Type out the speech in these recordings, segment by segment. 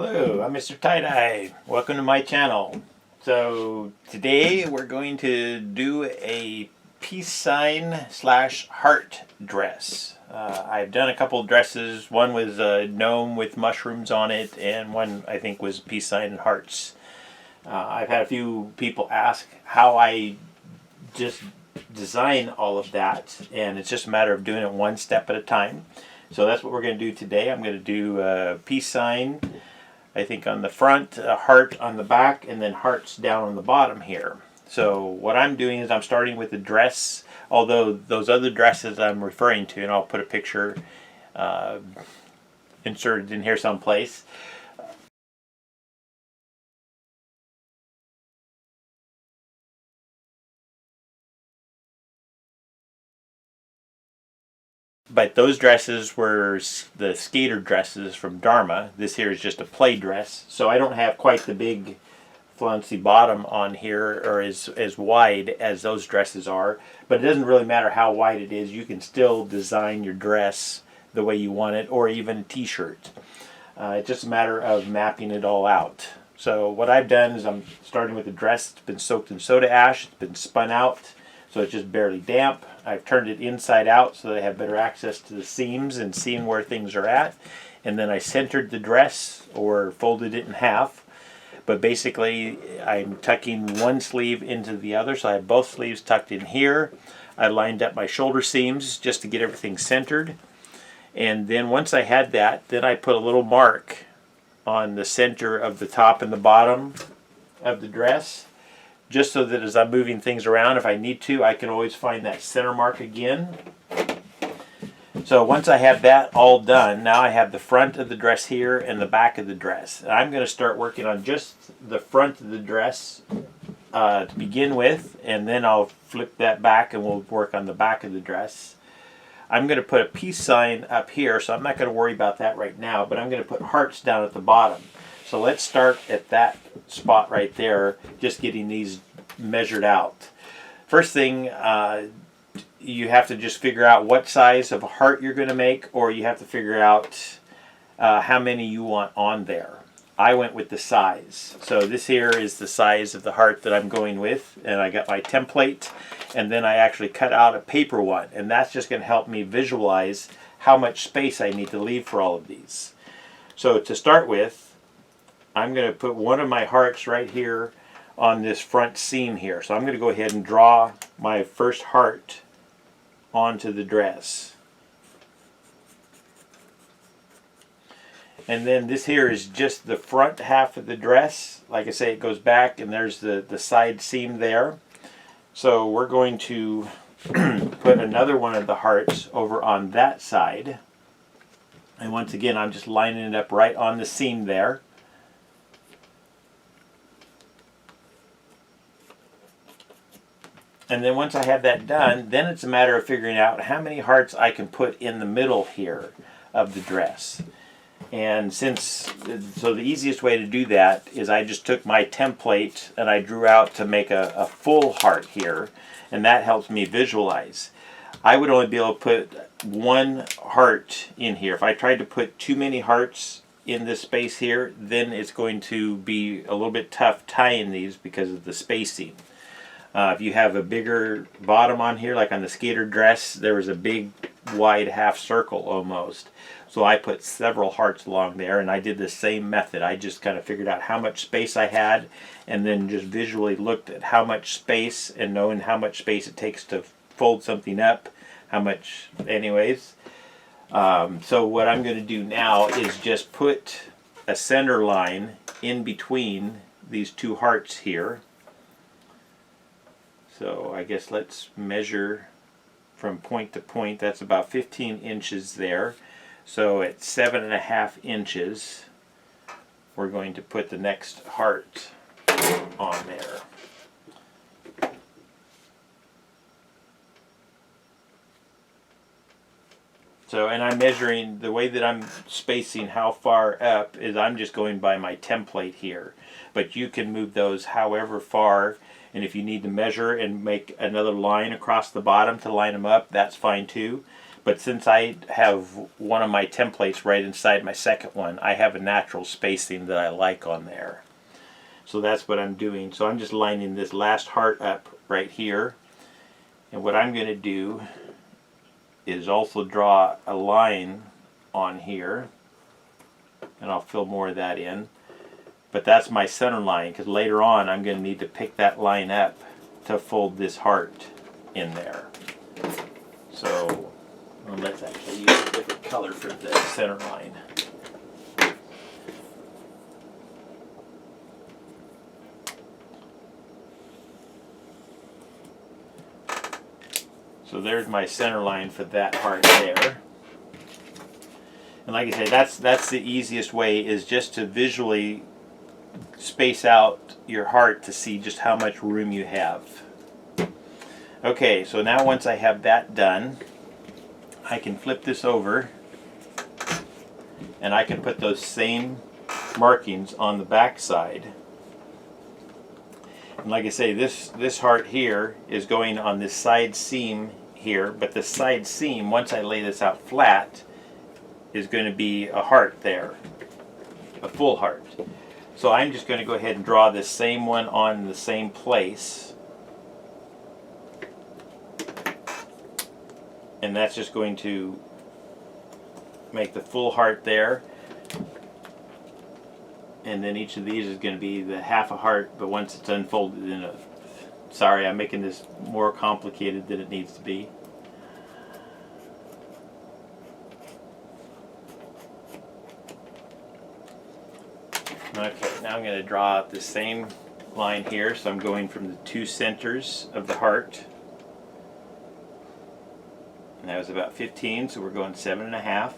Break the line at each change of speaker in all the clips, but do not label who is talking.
Hello, I'm MrTieDye. Welcome to my channel. So today we're going to do a peace sign / heart dress. I've done a couple dresses. One was a gnome with mushrooms on it, and one I think was peace sign and hearts. I've had a few people ask how I just design all of that, and it's just a matter of doing it one step at a time. So that's what we're going to do today. I'm going to do a peace sign, I think, on the front, a heart on the back, and then hearts down on the bottom here. So what I'm doing is I'm starting with the dress, although those other dresses I'm referring to, and I'll put a picture inserted in here someplace. But those dresses were the skater dresses from Dharma. This here is just a play dress, so I don't have quite the big flouncy bottom on here, or as wide as those dresses are. But it doesn't really matter how wide it is. You can still design your dress the way you want it, or even a t-shirt. It's just a matter of mapping it all out. So what I've done is I'm starting with the dress. It's been soaked in soda ash. It's been spun out, so it's just barely damp. I've turned it inside out so that I have better access to the seams and seeing where things are at. And then I centered the dress, or folded it in half. But basically I'm tucking one sleeve into the other, so I have both sleeves tucked in here. I lined up my shoulder seams just to get everything centered. And then once I had that, then I put a little mark on the center of the top and the bottom of the dress, just so that as I'm moving things around, if I need to, I can always find that center mark again. So once I have that all done, now I have the front of the dress here and the back of the dress. And I'm going to start working on just the front of the dress to begin with, and then I'll flip that back and we'll work on the back of the dress. I'm going to put a peace sign up here, so I'm not going to worry about that right now, but I'm going to put hearts down at the bottom. So let's start at that spot right there, just getting these measured out. First thing, you have to just figure out what size of a heart you're going to make, or you have to figure out how many you want on there. I went with the size. So this here is the size of the heart that I'm going with, and I got my template, and then I actually cut out a paper one, and that's just going to help me visualize how much space I need to leave for all of these. So to start with, I'm going to put one of my hearts right here on this front seam here. So I'm going to go ahead and draw my first heart onto the dress. And then this here is just the front half of the dress. Like I say, it goes back, and there's the side seam there. So we're going to put another one of the hearts over on that side. And once again, I'm just lining it up right on the seam there. And then once I have that done, then it's a matter of figuring out how many hearts I can put in the middle here of the dress. And so the easiest way to do that is I just took my template and I drew out to make a full heart here, and that helps me visualize. I would only be able to put one heart in here. If I tried to put too many hearts in this space here, then it's going to be a little bit tough tying these because of the spacing. If you have a bigger bottom on here, like on the skater dress, there was a big wide half circle almost. So I put several hearts along there, and I did the same method. I just kind of figured out how much space I had, and then just visually looked at how much space, and knowing how much space it takes to fold something up, how much, anyways. So what I'm going to do now is just put a center line in between these two hearts here. So I guess let's measure from point to point. That's about 15 inches there. So at 7.5 inches, we're going to put the next heart on there. So, and I'm measuring, the way that I'm spacing how far up is I'm just going by my template here. But you can move those however far, and if you need to measure and make another line across the bottom to line them up, that's fine too. But since I have one of my templates right inside my second one, I have a natural spacing that I like on there. So that's what I'm doing. So I'm just lining this last heart up right here. And what I'm going to do is also draw a line on here. And I'll fill more of that in. But that's my center line, because later on I'm going to need to pick that line up to fold this heart in there. So let's actually use a different color for the center line. So there's my center line for that heart there. And like I say, that's the easiest way, is just to visually space out your heart to see just how much room you have. Okay, so now once I have that done, I can flip this over and I can put those same markings on the back side. And like I say, this heart here is going on this side seam here, but the side seam, once I lay this out flat, is going to be a heart there, a full heart. So I'm just going to go ahead and draw this same one on the same place. And that's just going to make the full heart there. And then each of these is going to be the half a heart, but once it's unfolded in a... Sorry, I'm making this more complicated than it needs to be. Okay, now I'm going to draw out the same line here, so I'm going from the two centers of the heart. And that was about 15, so we're going 7.5.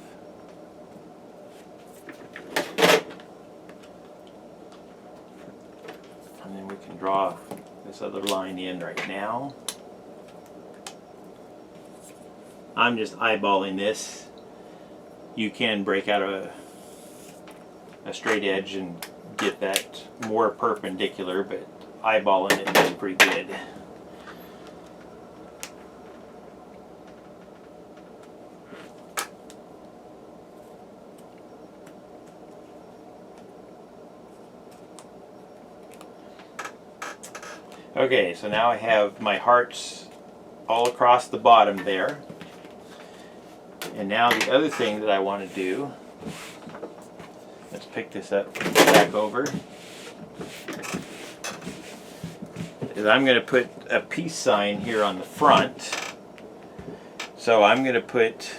And then we can draw this other line in right now. I'm just eyeballing this. You can break out a straight edge and get that more perpendicular, but eyeballing it is pretty good. Okay, so now I have my hearts all across the bottom there. And now the other thing that I want to do, let's pick this up back over, is I'm going to put a peace sign here on the front. So I'm going to put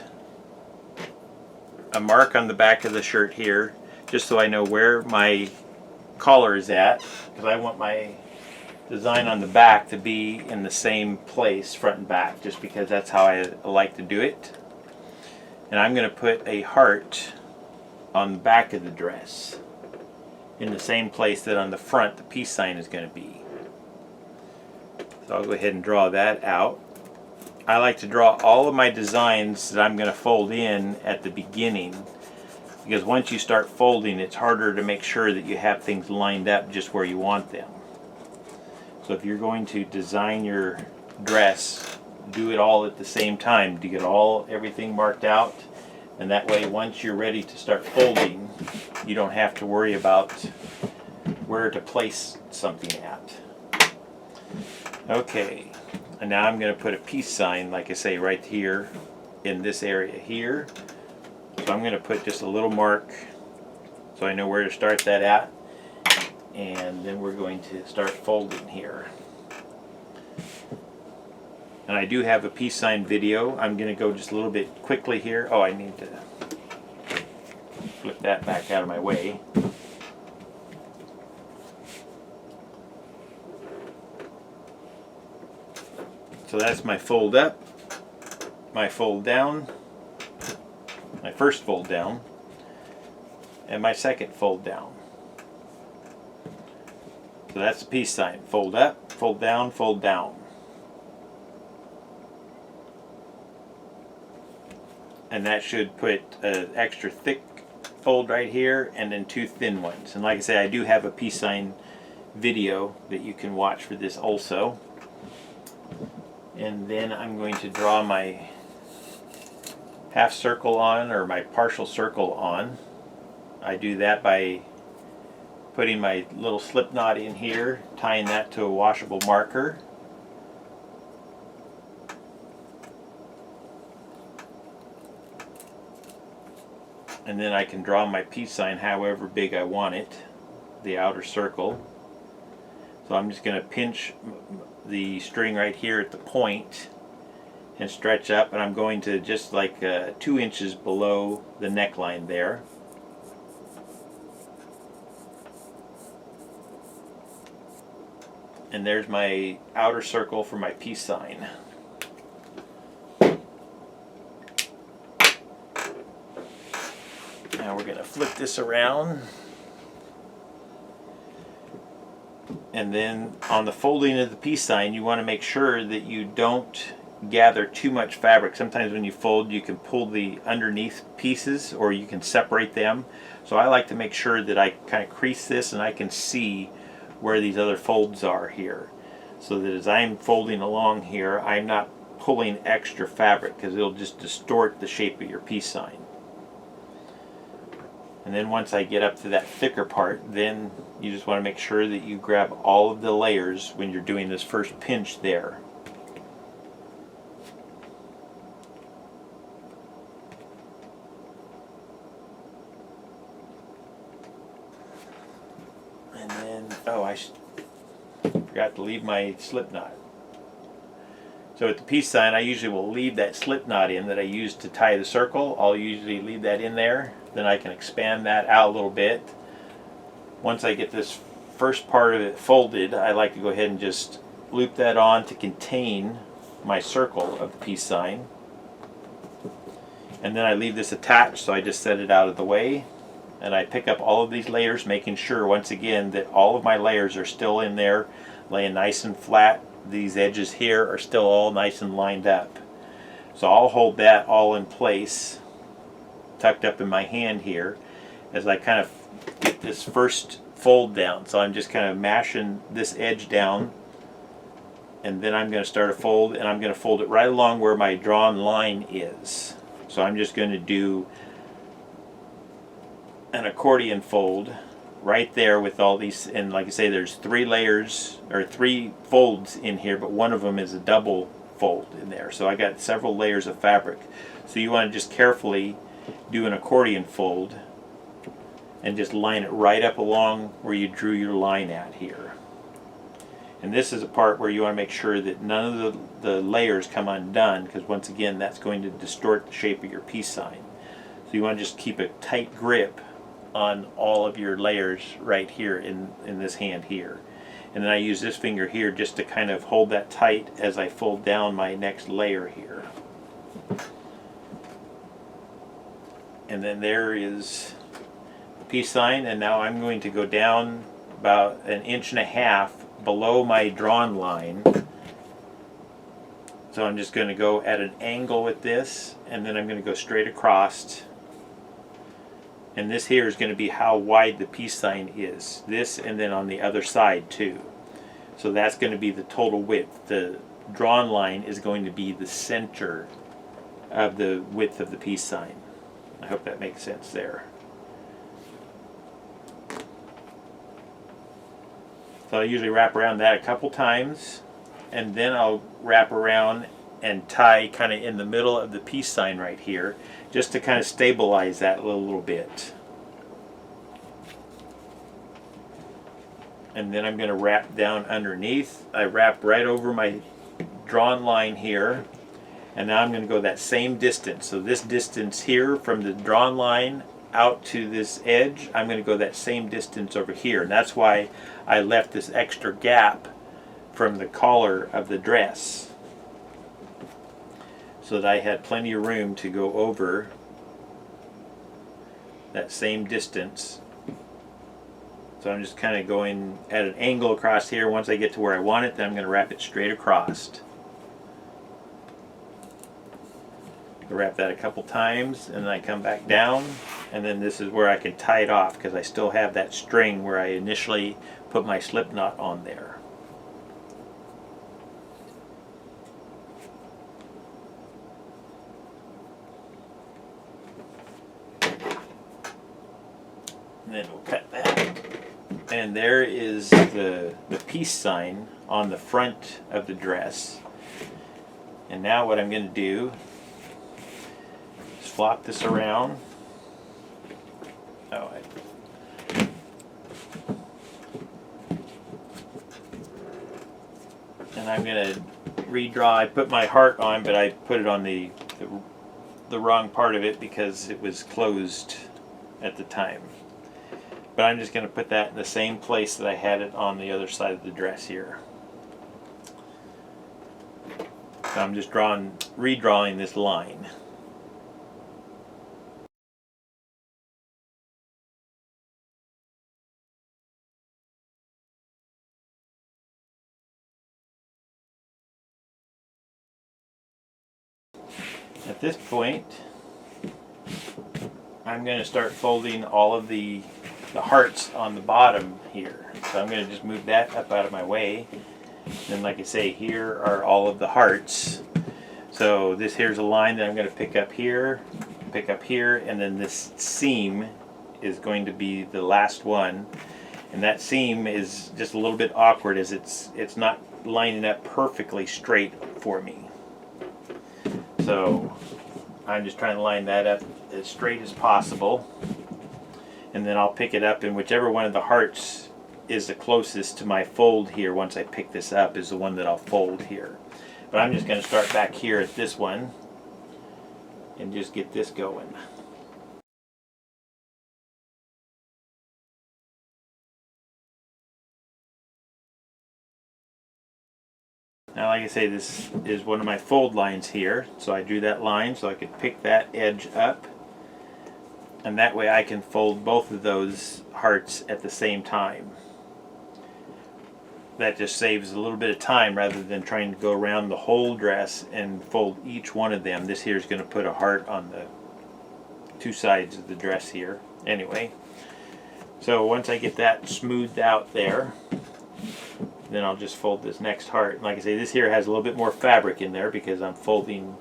a mark on the back of the shirt here, just so I know where my collar is at, because I want my design on the back to be in the same place, front and back, just because that's how I like to do it. And I'm going to put a heart on the back of the dress in the same place that on the front the peace sign is going to be. So I'll go ahead and draw that out. I like to draw all of my designs that I'm going to fold in at the beginning, because once you start folding, it's harder to make sure that you have things lined up just where you want them. So if you're going to design your dress, do it all at the same time to get everything marked out, and that way once you're ready to start folding, you don't have to worry about where to place something at. Okay, and now I'm going to put a peace sign, like I say, right here in this area here. So I'm going to put just a little mark so I know where to start that at. And then we're going to start folding here. And I do have a peace sign video. I'm going to go just a little bit quickly here. Oh, I need to flip that back out of my way. So that's my fold up, my fold down, my first fold down, and my second fold down. So that's the peace sign. Fold up, fold down, fold down. And that should put an extra thick fold right here and then two thin ones. And like I say, I do have a peace sign video that you can watch for this also. And then I'm going to draw my half circle on, or my partial circle on. I do that by putting my little slip knot in here, tying that to a washable marker. And then I can draw my peace sign however big I want it, the outer circle. So I'm just going to pinch the string right here at the point and stretch up, and I'm going to just like 2 inches below the neckline there. And there's my outer circle for my peace sign. Now we're going to flip this around. And then on the folding of the peace sign, you want to make sure that you don't gather too much fabric. Sometimes when you fold, you can pull the underneath pieces, or you can separate them. So I like to make sure that I kind of crease this and I can see where these other folds are here, so that as I'm folding along here, I'm not pulling extra fabric, because it'll just distort the shape of your peace sign. And then once I get up to that thicker part, then you just want to make sure that you grab all of the layers when you're doing this first pinch there. And then, oh, I forgot to leave my slip knot. So with the peace sign, I usually will leave that slip knot in that I used to tie the circle. I'll usually leave that in there. Then I can expand that out a little bit. Once I get this first part of it folded, I like to go ahead and just loop that on to contain my circle of the peace sign. And then I leave this attached, so I just set it out of the way. And I pick up all of these layers, making sure once again that all of my layers are still in there, laying nice and flat. These edges here are still all nice and lined up. So I'll hold that all in place, tucked up in my hand here, as I kind of get this first fold down. So I'm just kind of mashing this edge down, and then I'm going to start a fold, and I'm going to fold it right along where my drawn line is. So I'm just going to do an accordion fold right there with all these, and like I say, there's 3 layers or 3 folds in here, but one of them is a double fold in there. So I got several layers of fabric. So you want to just carefully do an accordion fold and just line it right up along where you drew your line at here. And this is a part where you want to make sure that none of the layers come undone, because once again that's going to distort the shape of your peace sign. So you want to just keep a tight grip on all of your layers right here in this hand here. And then I use this finger here just to kind of hold that tight as I fold down my next layer here. And then there is the peace sign, and now I'm going to go down about 1.5 inches below my drawn line. So I'm just going to go at an angle with this, and then I'm going to go straight across. And this here is going to be how wide the peace sign is. This, and then on the other side too. So that's going to be the total width. The drawn line is going to be the center of the width of the peace sign. I hope that makes sense there. So I usually wrap around that a couple times, and then I'll wrap around and tie kind of in the middle of the peace sign right here, just to kind of stabilize that a little bit. And then I'm going to wrap down underneath. I wrap right over my drawn line here, and now I'm going to go that same distance. So this distance here from the drawn line out to this edge, I'm going to go that same distance over here. And that's why I left this extra gap from the collar of the dress, so that I had plenty of room to go over that same distance. So I'm just kind of going at an angle across here. Once I get to where I want it, then I'm going to wrap it straight across. I wrap that a couple times, and then I come back down, and then this is where I can tie it off, because I still have that string where I initially put my slip knot on there. And then we'll cut that. And there is the peace sign on the front of the dress. And now what I'm going to do is flop this around. Oh, and I'm going to redraw. I put my heart on, but I put it on the wrong part of it because it was closed at the time. But I'm just going to put that in the same place that I had it on the other side of the dress here. So I'm just redrawing this line. At this point, I'm going to start folding all of the hearts on the bottom here. So I'm going to just move that up out of my way. And like I say, here are all of the hearts. So here's a line that I'm going to pick up here, and then this seam is going to be the last one. And that seam is just a little bit awkward as it's not lining up perfectly straight for me. So I'm just trying to line that up as straight as possible. And then I'll pick it up, and whichever one of the hearts is the closest to my fold here once I pick this up is the one that I'll fold here. But I'm just going to start back here at this one and just get this going. Now, like I say, this is one of my fold lines here, so I drew that line so I could pick that edge up, and that way I can fold both of those hearts at the same time. That just saves a little bit of time rather than trying to go around the whole dress and fold each one of them. This here is going to put a heart on the two sides of the dress here. Anyway, so once I get that smoothed out there, then I'll just fold this next heart. And like I say, this here has a little bit more fabric in there because I'm folding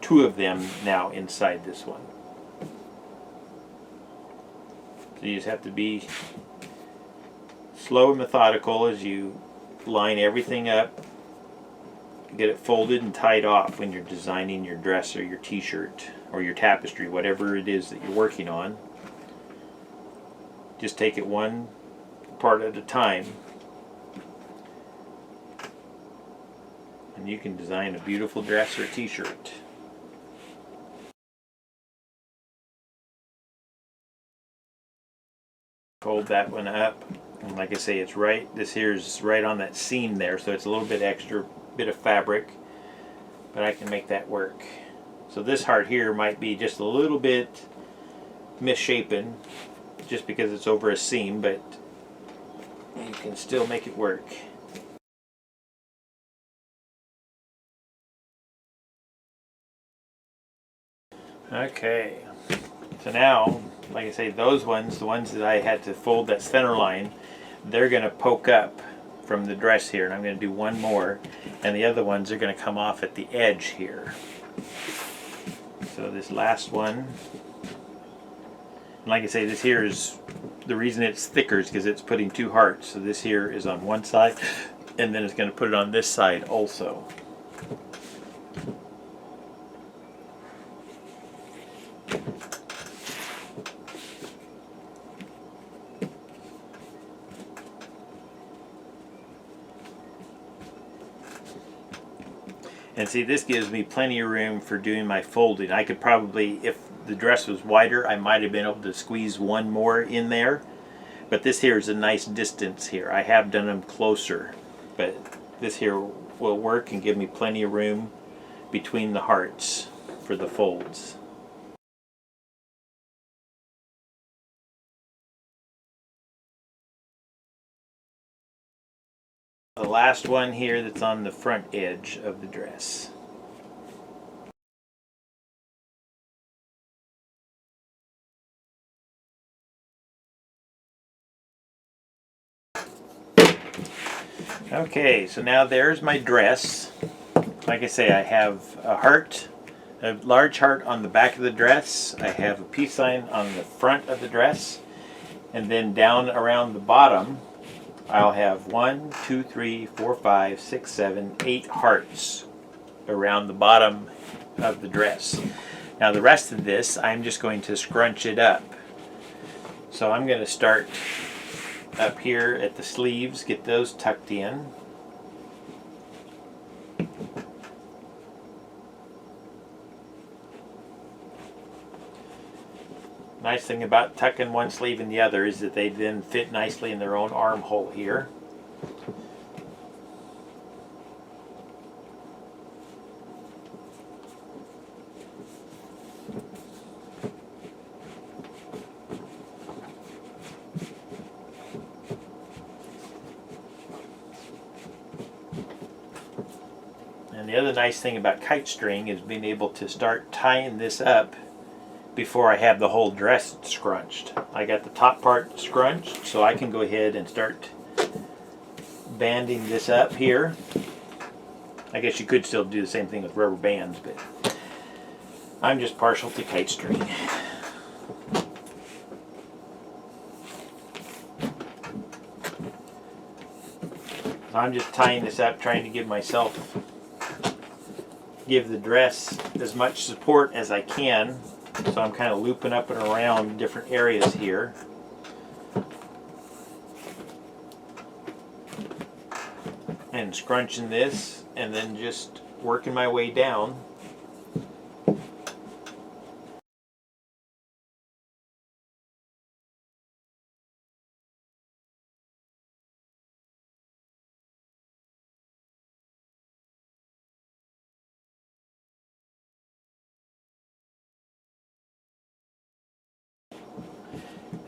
two of them now inside this one. So you just have to be slow and methodical as you line everything up, get it folded and tied off when you're designing your dress or your t-shirt or your tapestry, whatever it is that you're working on. Just take it one part at a time, and you can design a beautiful dress or t-shirt. Fold that one up, and like I say, it's right, this here is right on that seam there, so it's a little bit extra bit of fabric, but I can make that work. So this heart here might be just a little bit misshapen just because it's over a seam, but you can still make it work. Okay, so now, like I say, those ones, the ones that I had to fold that center line, they're going to poke up from the dress here, and I'm going to do one more, and the other ones are going to come off at the edge here. So this last one, and like I say, this here is, the reason it's thicker is because it's putting two hearts. So this here is on one side, and then it's going to put it on this side also. And see, this gives me plenty of room for doing my folding. I could probably, if the dress was wider, I might have been able to squeeze one more in there. But this here is a nice distance here. I have done them closer, but this here will work and give me plenty of room between the hearts for the folds. The last one here that's on the front edge of the dress. Okay, so now there's my dress. Like I say, I have a heart, a large heart on the back of the dress. I have a peace sign on the front of the dress. And then down around the bottom, I'll have 1, 2, 3, 4, 5, 6, 7, 8 hearts around the bottom of the dress. Now the rest of this, I'm just going to scrunch it up. So I'm going to start up here at the sleeves, get those tucked in. Nice thing about tucking one sleeve in the other is that they then fit nicely in their own armhole here. And the other nice thing about kite string is being able to start tying this up before I have the whole dress scrunched. I got the top part scrunched, so I can go ahead and start banding this up here. I guess you could still do the same thing with rubber bands, but I'm just partial to kite string. I'm just tying this up, trying to give the dress as much support as I can. So I'm kind of looping up and around different areas here. And scrunching this, and then just working my way down.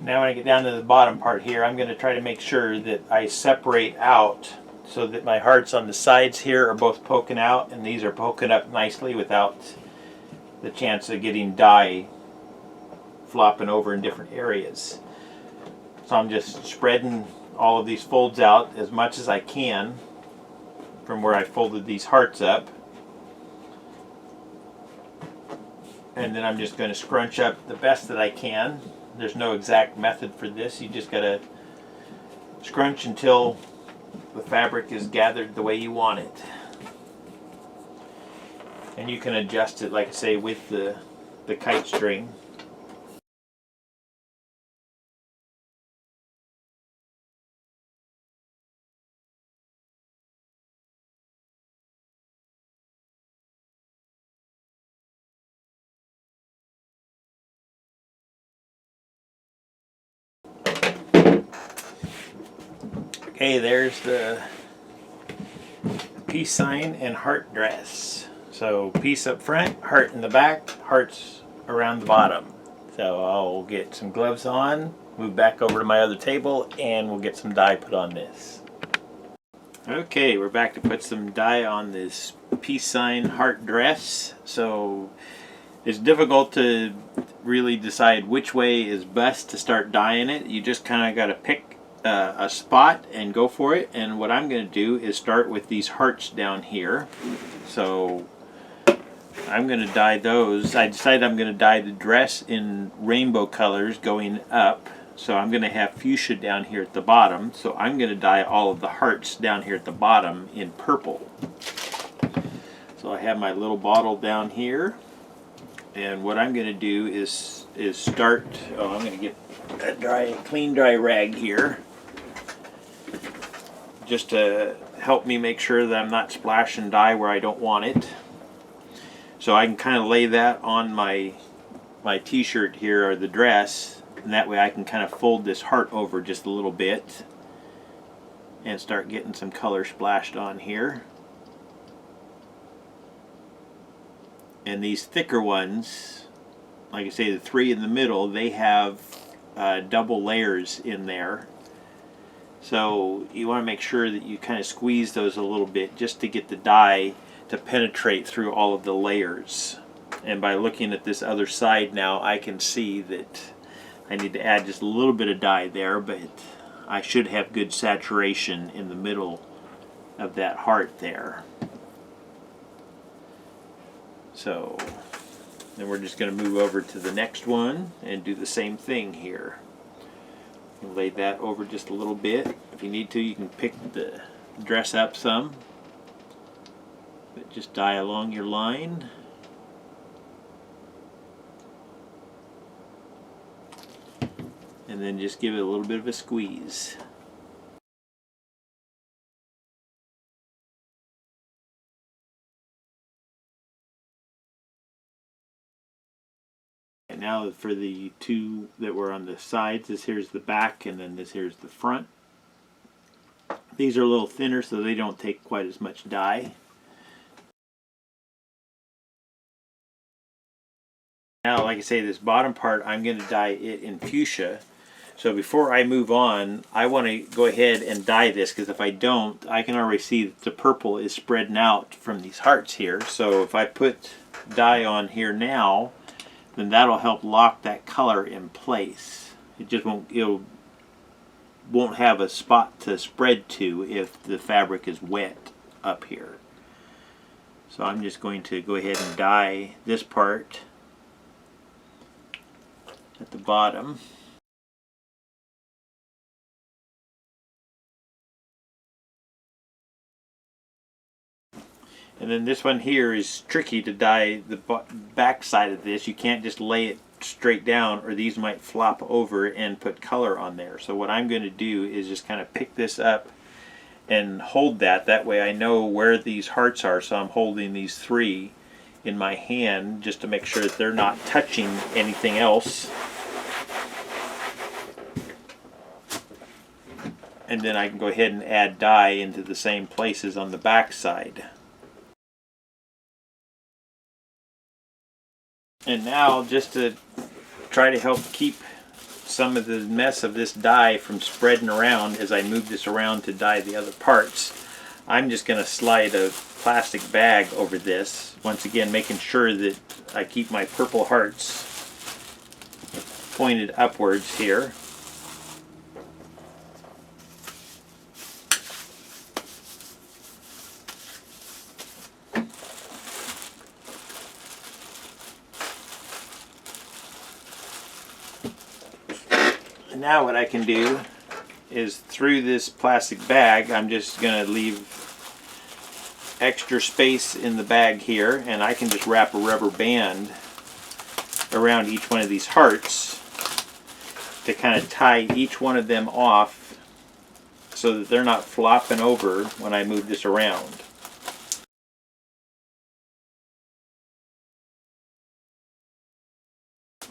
Now when I get down to the bottom part here, I'm going to try to make sure that I separate out so that my hearts on the sides here are both poking out, and these are poking up nicely without the chance of getting dye flopping over in different areas. So I'm just spreading all of these folds out as much as I can from where I folded these hearts up. And then I'm just going to scrunch up the best that I can. There's no exact method for this. You just got to scrunch until the fabric is gathered the way you want it. And you can adjust it, like I say, with the kite string. Okay, there's the peace sign and heart dress. So peace up front, heart in the back, hearts around the bottom. So I'll get some gloves on, move back over to my other table, and we'll get some dye put on this. Okay, we're back to put some dye on this peace sign heart dress. So it's difficult to really decide which way is best to start dyeing it. You just kind of got to pick a spot and go for it. And what I'm going to do is start with these hearts down here. So I'm going to dye those. I decided I'm going to dye the dress in rainbow colors going up. So I'm going to have fuchsia down here at the bottom. So I'm going to dye all of the hearts down here at the bottom in purple. So I have my little bottle down here. And what I'm going to do is start, I'm going to get a clean dry rag here, just to help me make sure that I'm not splashing dye where I don't want it. So I can kind of lay that on my t-shirt here, or the dress, and that way I can kind of fold this heart over just a little bit and start getting some color splashed on here. And these thicker ones, like I say, the three in the middle, they have double layers in there. So you want to make sure that you kind of squeeze those a little bit just to get the dye to penetrate through all of the layers. And by looking at this other side now, I can see that I need to add just a little bit of dye there, but I should have good saturation in the middle of that heart there. So then we're just going to move over to the next one and do the same thing here. Lay that over just a little bit. If you need to, you can pick the dress up some. But just dye along your line. And then just give it a little bit of a squeeze. And now for the two that were on the sides, this here's the back and then this here's the front. These are a little thinner so they don't take quite as much dye. Now, like I say, this bottom part, I'm going to dye it in fuchsia. So before I move on, I want to go ahead and dye this, because if I don't, I can already see that the purple is spreading out from these hearts here. So if I put dye on here now, then that'll help lock that color in place. It just won't have a spot to spread to if the fabric is wet up here. So I'm just going to go ahead and dye this part at the bottom. And then this one here is tricky to dye the back side of this. You can't just lay it straight down or these might flop over and put color on there. So what I'm going to do is just kind of pick this up and hold that. That way I know where these hearts are. So I'm holding these three in my hand just to make sure that they're not touching anything else. And then I can go ahead and add dye into the same places on the back side. And now, just to try to help keep some of the mess of this dye from spreading around as I move this around to dye the other parts, I'm just going to slide a plastic bag over this, once again making sure that I keep my purple hearts pointed upwards here. Now what I can do is, through this plastic bag, I'm just going to leave extra space in the bag here, and I can just wrap a rubber band around each one of these hearts to kind of tie each one of them off so that they're not flopping over when I move this around.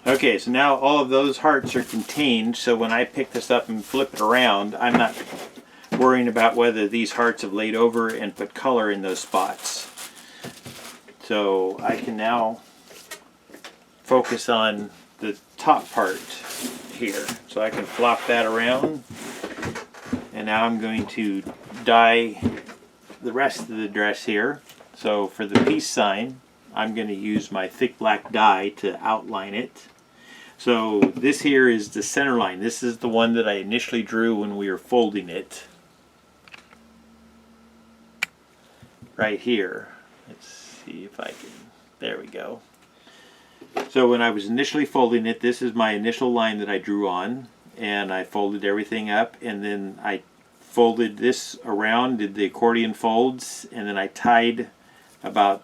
Okay, so now all of those hearts are contained, so when I pick this up and flip it around, I'm not worrying about whether these hearts have laid over and put color in those spots. So I can now focus on the top part here. So I can flop that around, and now I'm going to dye the rest of the dress here. So for the peace sign, I'm going to use my thick black dye to outline it. So this here is the center line. This is the one that I initially drew when we were folding it. Right here. Let's see if I can, there we go. So when I was initially folding it, this is my initial line that I drew on, and I folded everything up, and then I folded this around, did the accordion folds, and then I tied about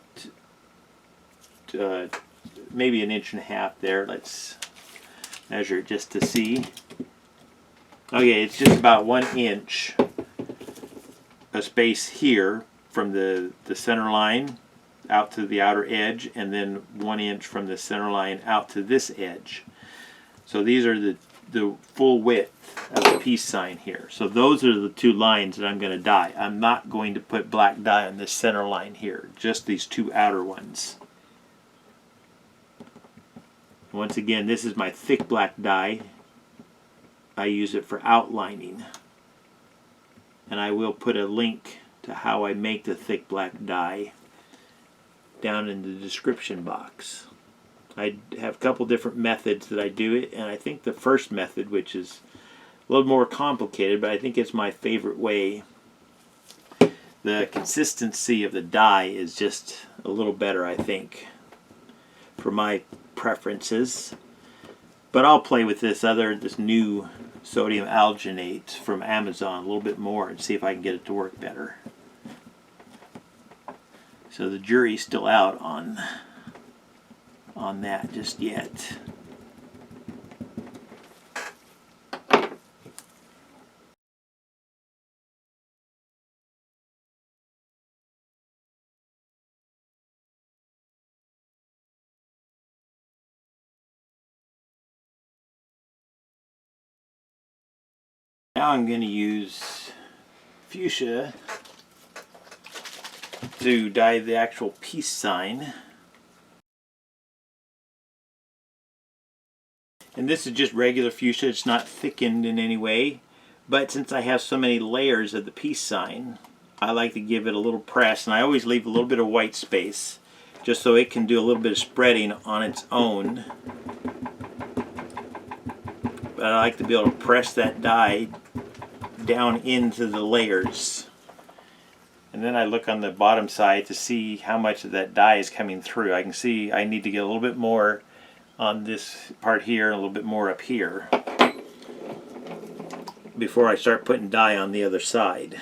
maybe 1.5 inches there. Let's measure it just to see. Okay, it's just about 1 inch a space here from the center line out to the outer edge, and then 1 inch from the center line out to this edge. So these are the full width of the peace sign here. So those are the two lines that I'm going to dye. I'm not going to put black dye on this center line here, just these two outer ones. Once again, this is my thick black dye. I use it for outlining. And I will put a link to how I make the thick black dye down in the description box. I have a couple different methods that I do it, and I think the first method, which is a little more complicated, but I think it's my favorite way. The consistency of the dye is just a little better, I think, for my preferences. But I'll play with this new sodium alginate from Amazon a little bit more and see if I can get it to work better. So the jury's still out on that just yet. Now I'm going to use fuchsia to dye the actual peace sign. And this is just regular fuchsia, it's not thickened in any way. But since I have so many layers of the peace sign, I like to give it a little press, and I always leave a little bit of white space just so it can do a little bit of spreading on its own. But I like to be able to press that dye down into the layers. And then I look on the bottom side to see how much of that dye is coming through. I can see I need to get a little bit more on this part here and a little bit more up here before I start putting dye on the other side.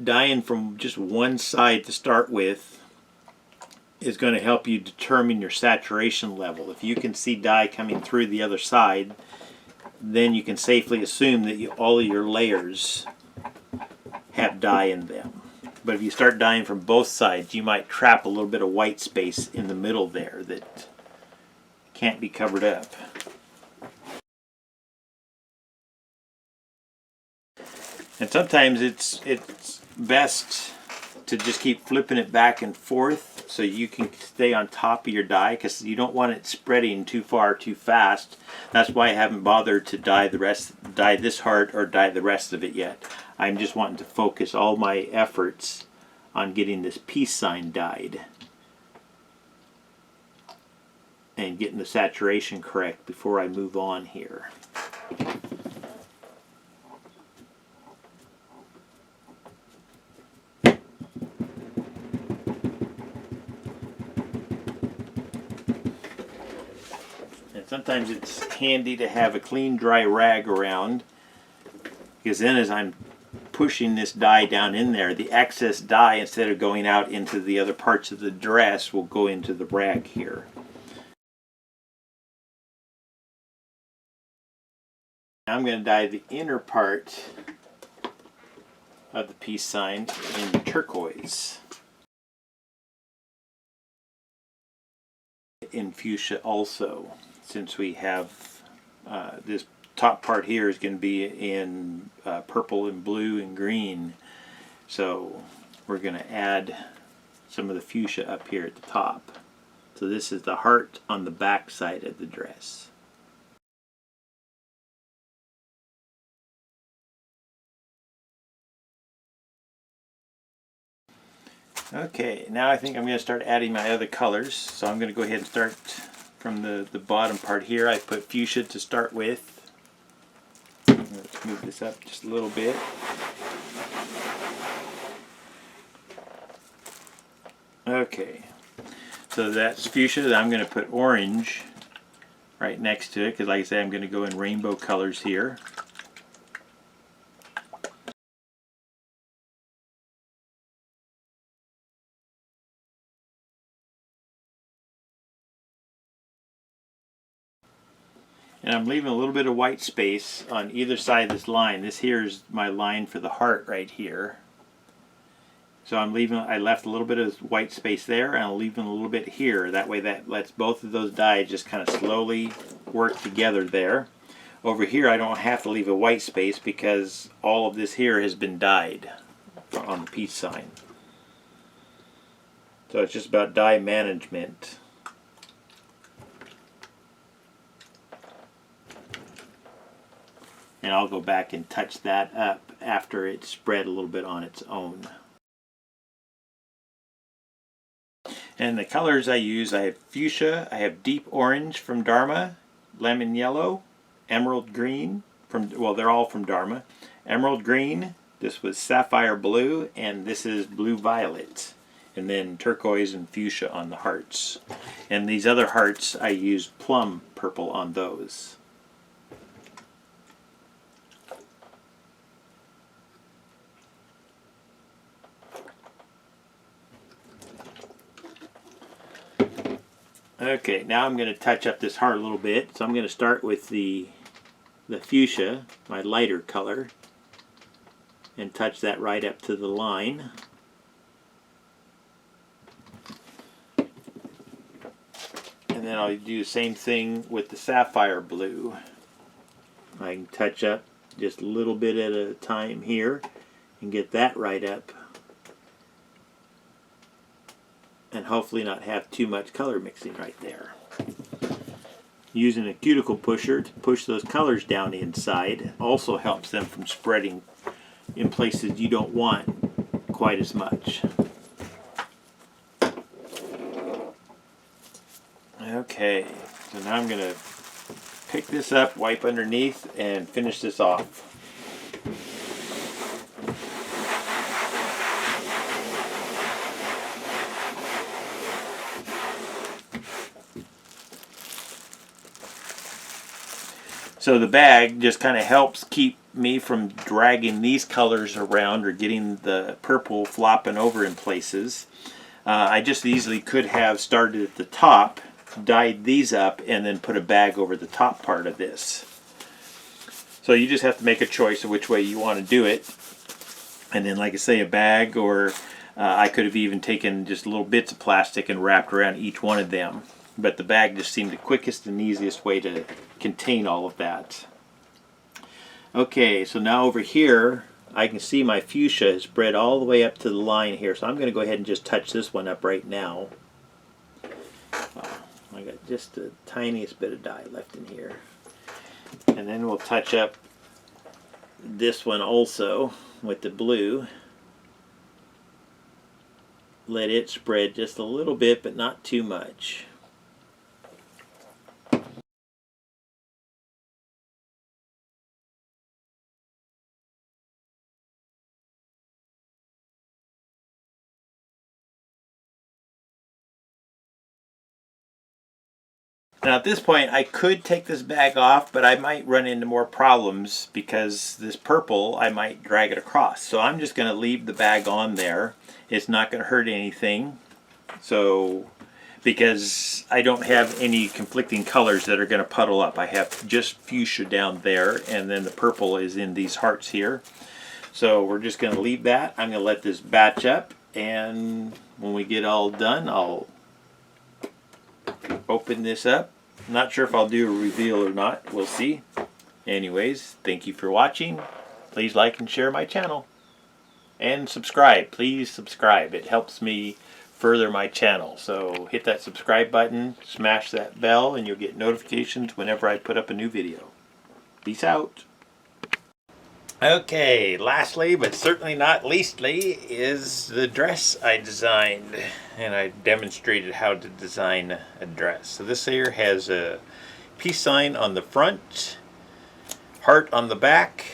Dyeing from just one side to start with is going to help you determine your saturation level. If you can see dye coming through the other side, then you can safely assume that all of your layers have dye in them. But if you start dyeing from both sides, you might trap a little bit of white space in the middle there that can't be covered up. And sometimes it's best to just keep flipping it back and forth so you can stay on top of your dye, because you don't want it spreading too far too fast. That's why I haven't bothered to dye this part or dye the rest of it yet. I'm just wanting to focus all my efforts on getting this peace sign dyed and getting the saturation correct before I move on here. Sometimes it's handy to have a clean, dry rag around, because then as I'm pushing this dye down in there, the excess dye, instead of going out into the other parts of the dress, will go into the rag here. Now I'm going to dye the inner part of the peace sign in turquoise. In fuchsia also, since we have this top part here is going to be in purple and blue and green, so we're going to add some of the fuchsia up here at the top. So this is the heart on the back side of the dress. Okay, now I think I'm going to start adding my other colors. So I'm going to go ahead and start from the bottom part here. I put fuchsia to start with. Let's move this up just a little bit. Okay, so that's fuchsia. I'm going to put orange right next to it, because like I said, I'm going to go in rainbow colors here. And I'm leaving a little bit of white space on either side of this line. This here is my line for the heart right here. So I left a little bit of white space there, and I'll leave a little bit here. That way that lets both of those dyes just kind of slowly work together there. Over here I don't have to leave a white space because all of this here has been dyed on the peace sign. So it's just about dye management. And I'll go back and touch that up after it's spread a little bit on its own. And the colors I use, I have fuchsia, I have deep orange from Dharma, lemon yellow, emerald green, well, they're all from Dharma, emerald green, this was sapphire blue, and this is blue violet. and then turquoise and fuchsia on the hearts. And these other hearts, I used plum purple on those. Okay, now I'm going to touch up this heart a little bit. So I'm going to start with the fuchsia, my lighter color, and touch that right up to the line. And then I'll do the same thing with the sapphire blue. I can touch up just a little bit at a time here and get that right up. And hopefully not have too much color mixing right there. Using a cuticle pusher to push those colors down inside also helps them from spreading in places you don't want quite as much. Okay, so now I'm going to pick this up, wipe underneath, and finish this off. So the bag just kind of helps keep me from dragging these colors around or getting the purple flopping over in places. I just easily could have started at the top, dyed these up, and then put a bag over the top part of this. So you just have to make a choice of which way you want to do it. And then, like I say, a bag, or I could have even taken just little bits of plastic and wrapped around each one of them. But the bag just seemed the quickest and easiest way to contain all of that. Okay, so now over here I can see my fuchsia is spread all the way up to the line here, so I'm going to go ahead and just touch this one up right now. I got just the tiniest bit of dye left in here. And then we'll touch up this one also with the blue. Let it spread just a little bit, but not too much. Now at this point I could take this bag off, but I might run into more problems because this purple, I might drag it across. So I'm just going to leave the bag on there. It's not going to hurt anything. So, because I don't have any conflicting colors that are going to puddle up. I have just fuchsia down there, and then the purple is in these hearts here. So we're just going to leave that. I'm going to let this batch up, and when we get all done, I'll open this up. Not sure if I'll do a reveal or not. We'll see. Anyways, thank you for watching. Please like and share my channel. And subscribe. Please subscribe. It helps me further my channel. So hit that subscribe button, smash that bell, and you'll get notifications whenever I put up a new video. Peace out. Okay, lastly but certainly not leastly is the dress I designed, and I demonstrated how to design a dress. So this here has a peace sign on the front, heart on the back,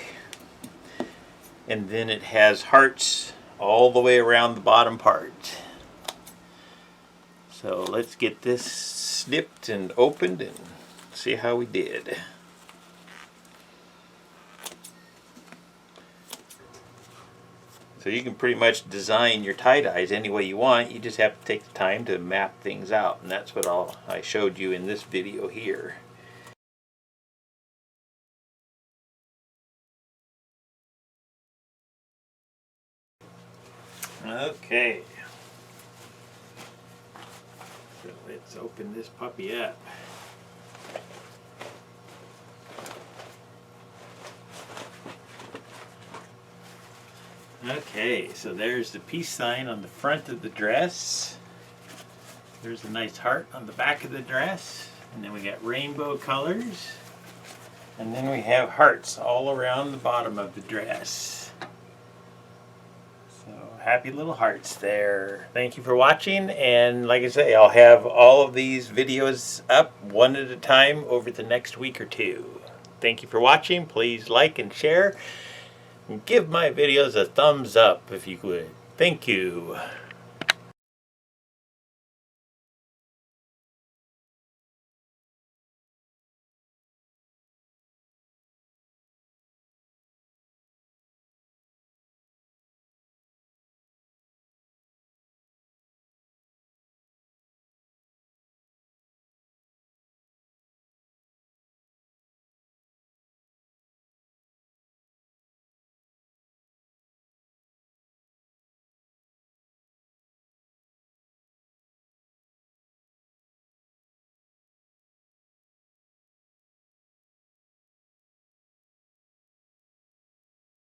and then it has hearts all the way around the bottom part. So let's get this snipped and opened and see how we did. So you can pretty much design your tie-dyes any way you want. You just have to take the time to map things out, and that's what I showed you in this video here. Okay. So let's open this puppy up. Okay, so there's the peace sign on the front of the dress. There's a nice heart on the back of the dress. And then we got rainbow colors. And then we have hearts all around the bottom of the dress. So happy little hearts there. Thank you for watching. And like I say, I'll have all of these videos up one at a time over the next week or two. Thank you for watching. Please like and share. Give my videos a thumbs up if you would. Thank you.